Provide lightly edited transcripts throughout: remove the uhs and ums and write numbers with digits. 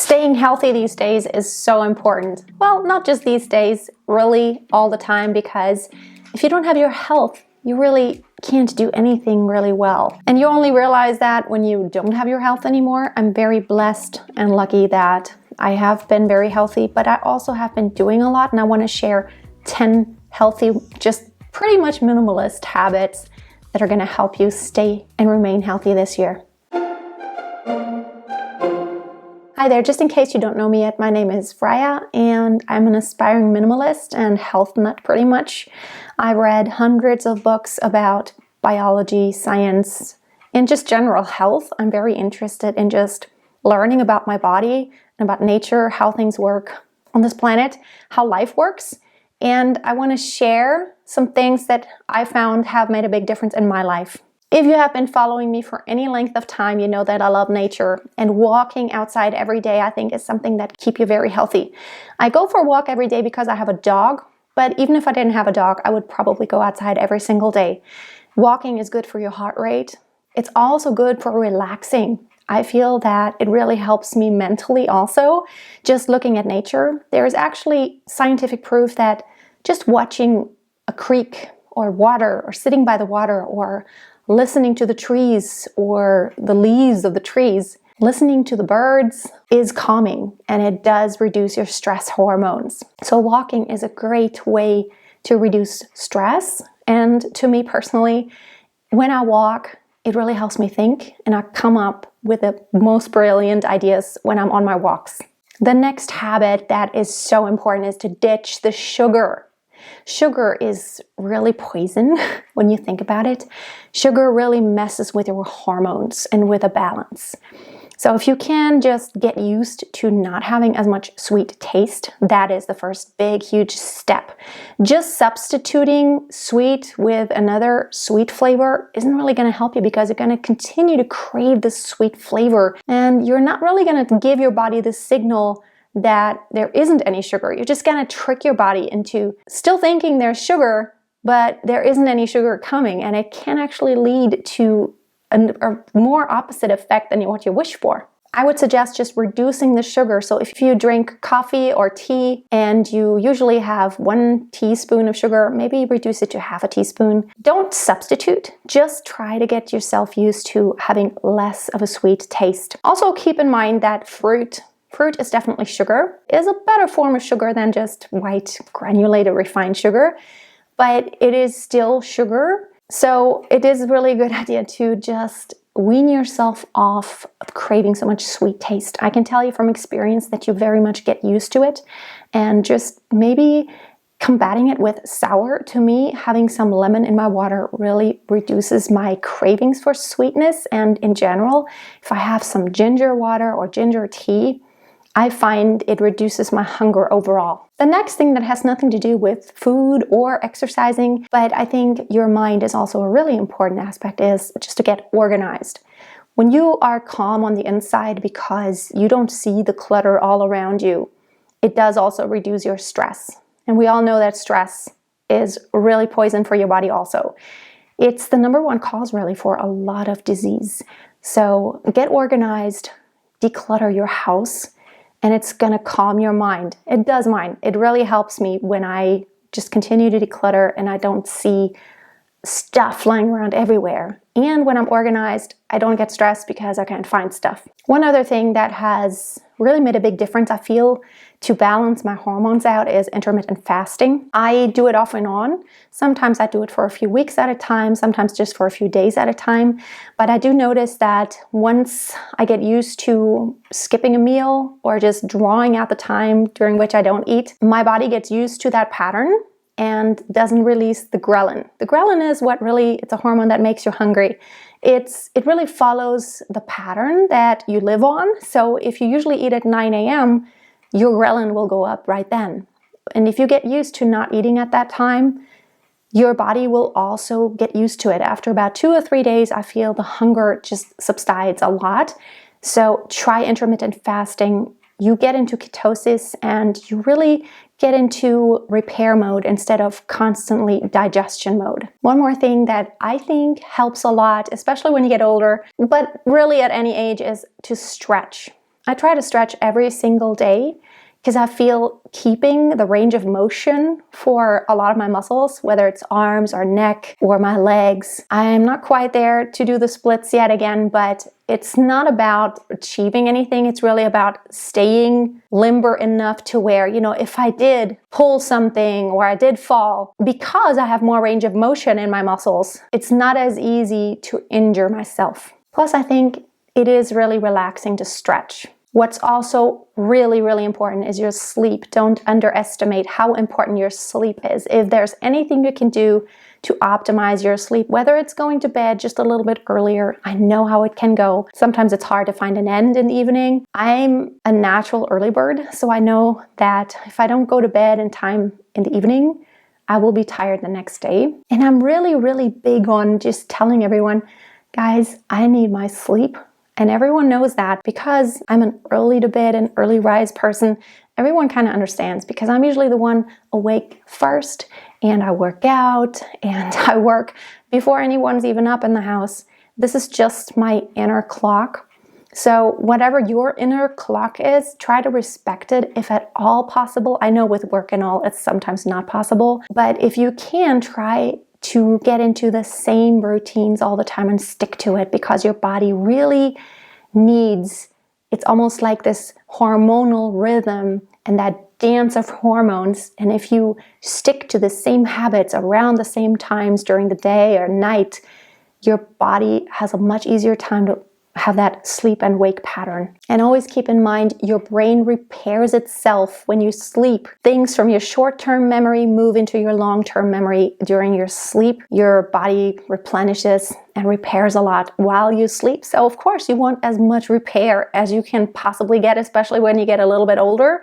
Staying healthy these days is so important. Well, not just these days, really all the time, because if you don't have your health, you really can't do anything really well. And you only realize that when you don't have your health anymore. I'm very blessed and lucky that I have been very healthy, but I also have been doing a lot, and I want to share 10 healthy, just pretty much minimalist habits that are going to help you stay and remain healthy this year. Hi there, just in case you don't know me yet, my name is Freya and I'm an aspiring minimalist and health nut pretty much. I've read hundreds of books about biology, science, and just general health. I'm very interested in just learning about my body and about nature, how things work on this planet, how life works. And I want to share some things that I found have made a big difference in my life. If you have been following me for any length of time, you know that I love nature, and walking outside every day I think is something that keeps you very healthy. I go for a walk every day because I have a dog, but even if I didn't have a dog, I would probably go outside every single day. Walking is good for your heart rate. It's also good for relaxing. I feel that it really helps me mentally also. Just looking at nature, there is actually scientific proof that just watching a creek or water, or sitting by the water, or listening to the trees or the leaves of the trees, listening to the birds is calming, and it does reduce your stress hormones. So walking is a great way to reduce stress. And to me personally, when I walk, it really helps me think, and I come up with the most brilliant ideas when I'm on my walks. The next habit that is so important is to ditch the sugar. Sugar is really poison when you think about it. Sugar really messes with your hormones and with a balance. So if you can just get used to not having as much sweet taste, that is the first big, huge step. Just substituting sweet with another sweet flavor isn't really going to help you, because you're going to continue to crave this sweet flavor, and you're not really going to give your body the signal that there isn't any sugar. You're just going to trick your body into still thinking there's sugar, but there isn't any sugar coming, and it can actually lead to a more opposite effect than what you wish for. I would suggest just reducing the sugar. So if you drink coffee or tea and you usually have 1 teaspoon of sugar, maybe reduce it to half a teaspoon. Don't substitute. Just try to get yourself used to having less of a sweet taste. Also keep in mind that fruit is definitely sugar. It is a better form of sugar than just white granulated refined sugar, but it is still sugar. So it is really a good idea to just wean yourself off of craving so much sweet taste. I can tell you from experience that you very much get used to it, and just maybe combating it with sour. To me, having some lemon in my water really reduces my cravings for sweetness. And in general, if I have some ginger water or ginger tea, I find it reduces my hunger overall. The next thing that has nothing to do with food or exercising, but I think your mind is also a really important aspect, is just to get organized. When you are calm on the inside because you don't see the clutter all around you, it does also reduce your stress. And we all know that stress is really poison for your body also. It's the #1 cause really for a lot of disease. So get organized, declutter your house, and it's going to calm your mind. It does mine. It really helps me when I just continue to declutter and I don't see stuff lying around everywhere. And when I'm organized, I don't get stressed because I can't find stuff. One other thing that has really made a big difference, I feel, to balance my hormones out, is intermittent fasting. I do it off and on. Sometimes I do it for a few weeks at a time, sometimes just for a few days at a time. But I do notice that once I get used to skipping a meal or just drawing out the time during which I don't eat, my body gets used to that pattern and doesn't release the ghrelin. The ghrelin is it's a hormone that makes you hungry. It really follows the pattern that you live on. So if you usually eat at 9 a.m., your ghrelin will go up right then. And if you get used to not eating at that time, your body will also get used to it. After about 2 or 3 days, I feel the hunger just subsides a lot. So try intermittent fasting. You get into ketosis and you really get into repair mode instead of constantly digestion mode. One more thing that I think helps a lot, especially when you get older, but really at any age, is to stretch. I try to stretch every single day because I feel keeping the range of motion for a lot of my muscles, whether it's arms or neck or my legs. I am not quite there to do the splits yet again, but it's not about achieving anything. It's really about staying limber enough to where, if I did pull something or I did fall, because I have more range of motion in my muscles, it's not as easy to injure myself. Plus, I think it is really relaxing to stretch. What's also really, really important is your sleep. Don't underestimate how important your sleep is. If there's anything you can do to optimize your sleep, whether it's going to bed just a little bit earlier, I know how it can go. Sometimes it's hard to find an end in the evening. I'm a natural early bird, so I know that if I don't go to bed in time in the evening, I will be tired the next day. And I'm really, really big on just telling everyone, guys, I need my sleep. And everyone knows that because I'm an early to bed and early rise person. Everyone kind of understands because I'm usually the one awake first, and I work out and I work before anyone's even up in the house. This is just my inner clock. So whatever your inner clock is, try to respect it if at all possible. I know with work and all, it's sometimes not possible, but if you can, try to get into the same routines all the time and stick to it, because your body really needs, it's almost like this hormonal rhythm and that dance of hormones. And if you stick to the same habits around the same times during the day or night, your body has a much easier time to have that sleep and wake pattern. And always keep in mind, your brain repairs itself when you sleep. Things from your short-term memory move into your long-term memory during your sleep. Your body replenishes and repairs a lot while you sleep. So of course you want as much repair as you can possibly get, especially when you get a little bit older.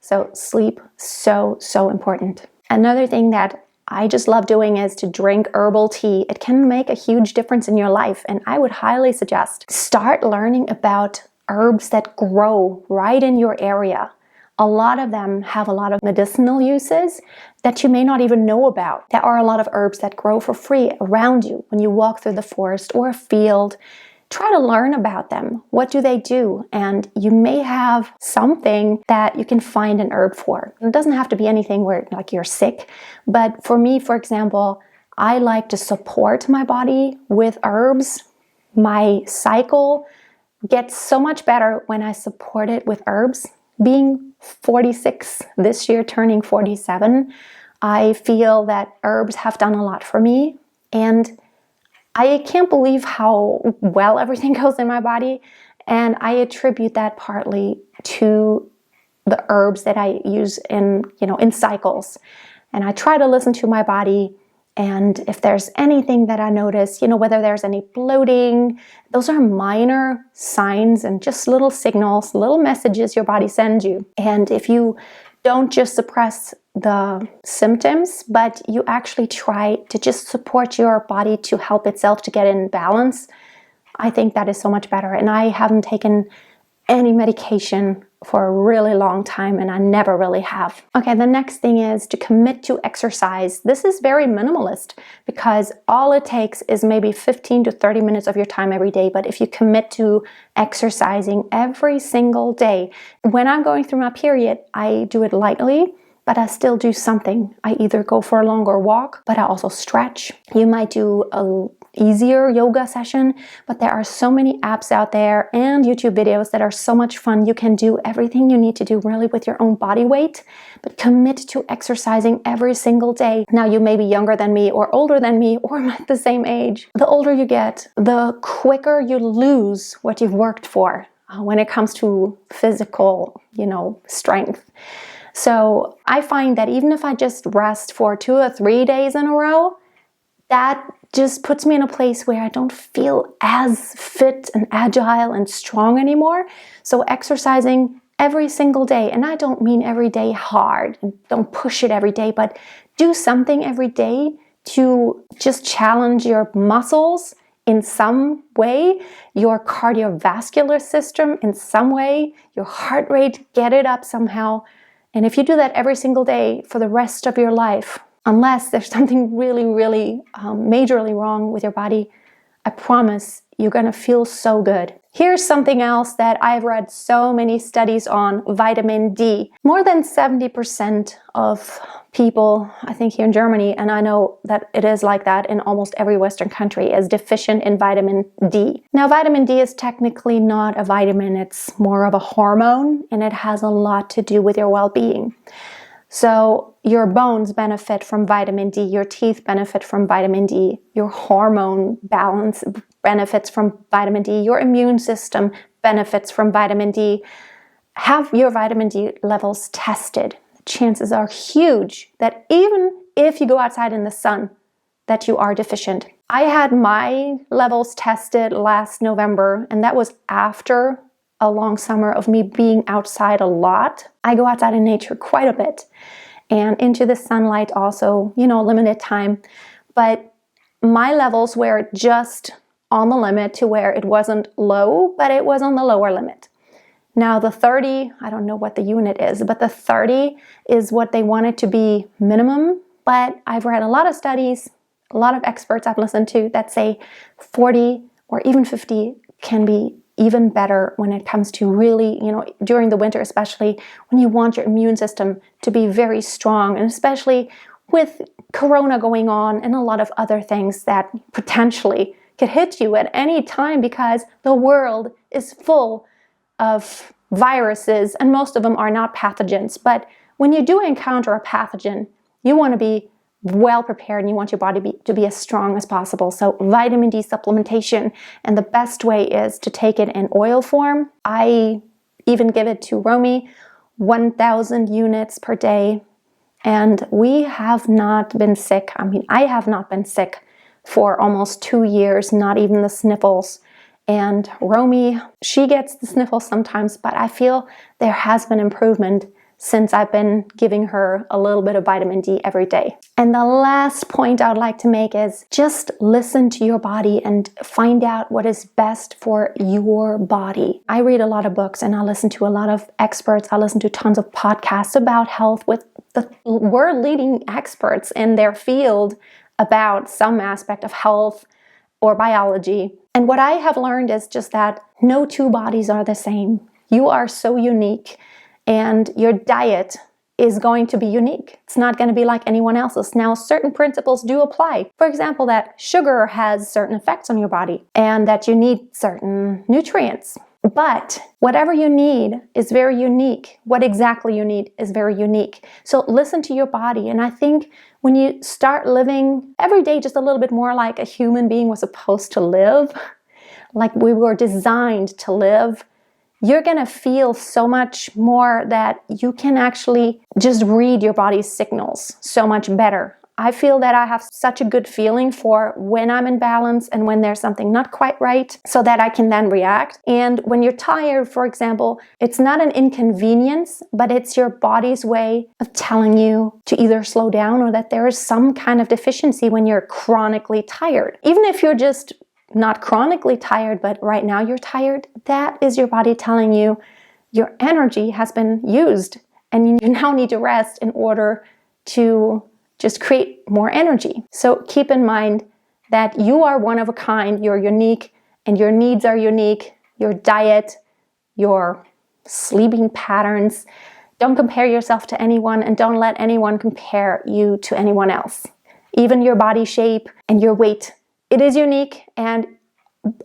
So sleep, so important. Another thing that I just love doing is to drink herbal tea. It can make a huge difference in your life, and I would highly suggest start learning about herbs that grow right in your area. A lot of them have a lot of medicinal uses that you may not even know about. There are a lot of herbs that grow for free around you when you walk through the forest or a field. Try to learn about them. What do they do? And you may have something that you can find an herb for. It doesn't have to be anything where like you're sick. But for me, for example, I like to support my body with herbs. My cycle gets so much better when I support it with herbs. Being 46 this year, turning 47, I feel that herbs have done a lot for me. And I can't believe how well everything goes in my body, and I attribute that partly to the herbs that I use in cycles. And I try to listen to my body, and if there's anything that I notice, whether there's any bloating, those are minor signs and just little signals, little messages your body sends you. And if you don't just suppress the symptoms, but you actually try to just support your body to help itself to get in balance, I think that is so much better. And I haven't taken any medication for a really long time, and I never really have. Okay, the next thing is to commit to exercise. This is very minimalist because all it takes is maybe 15 to 30 minutes of your time every day. But if you commit to exercising every single day, when I'm going through my period, I do it lightly, but I still do something. I either go for a longer walk, but I also stretch. You might do a easier yoga session, but there are so many apps out there and YouTube videos that are so much fun. You can do everything you need to do really with your own body weight, but commit to exercising every single day. Now, you may be younger than me or older than me or the same age. The older you get, the quicker you lose what you've worked for when it comes to physical, strength. So I find that even if I just rest for 2 or 3 days in a row, that just puts me in a place where I don't feel as fit and agile and strong anymore. So exercising every single day, and I don't mean every day hard, and don't push it every day, but do something every day to just challenge your muscles in some way, your cardiovascular system in some way, your heart rate, get it up somehow. And if you do that every single day for the rest of your life, unless there's something really majorly wrong with your body, I promise you're going to feel so good. Here's something else that I've read so many studies on: vitamin D. More than 70% of people, I think here in Germany, and I know that it is like that in almost every Western country, is deficient in vitamin D. Now, vitamin D is technically not a vitamin, it's more of a hormone, and it has a lot to do with your well-being. So your bones benefit from vitamin D, your teeth benefit from vitamin D, your hormone balance benefits from vitamin D, your immune system benefits from vitamin D. Have your vitamin D levels tested. Chances are huge that even if you go outside in the sun, that you are deficient. I had my levels tested last November, and that was after a long summer of me being outside a lot. I go outside in nature quite a bit and into the sunlight also, limited time. But my levels were just on the limit to where it wasn't low, but it was on the lower limit. Now the 30, I don't know what the unit is, but the 30 is what they want it to be minimum. But I've read a lot of studies, a lot of experts I've listened to that say 40 or even 50 can be even better when it comes to really, during the winter, especially when you want your immune system to be very strong, and especially with Corona going on and a lot of other things that potentially could hit you at any time, because the world is full of viruses and most of them are not pathogens. But when you do encounter a pathogen, you want to be well prepared and you want your body to be as strong as possible. So vitamin D supplementation, and the best way is to take it in oil form. I even give it to Romy, 1,000 units per day, and we have not been sick. I have not been sick for almost 2 years, not even the sniffles. And Romy, she gets the sniffles sometimes, but I feel there has been improvement since I've been giving her a little bit of vitamin D every day. And the last point I would like to make is just listen to your body and find out what is best for your body. I read a lot of books and I listen to a lot of experts. I listen to tons of podcasts about health with the world-leading experts in their field about some aspect of health or biology. And what I have learned is just that no two bodies are the same. You are so unique. And your diet is going to be unique. It's not going to be like anyone else's. Now, certain principles do apply. For example, that sugar has certain effects on your body and that you need certain nutrients. But whatever you need is very unique. What exactly you need is very unique. So listen to your body. And I think when you start living every day just a little bit more like a human being was supposed to live, like we were designed to live, you're going to feel so much more that you can actually just read your body's signals so much better. I feel that I have such a good feeling for when I'm in balance and when there's something not quite right, so that I can then react. And when you're tired, for example, it's not an inconvenience, but it's your body's way of telling you to either slow down or that there is some kind of deficiency when you're chronically tired. Even if you're just not chronically tired, but right now you're tired, that is your body telling you your energy has been used and you now need to rest in order to just create more energy. So keep in mind that you are one of a kind, you're unique, and your needs are unique. Your diet, your sleeping patterns. Don't compare yourself to anyone, and don't let anyone compare you to anyone else. Even your body shape and your weight, it is unique, and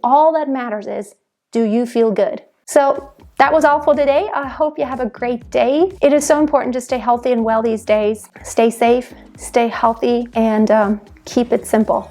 all that matters is, do you feel good? So that was all for today. I hope you have a great day. It is so important to stay healthy and well these days. Stay safe, stay healthy, and keep it simple.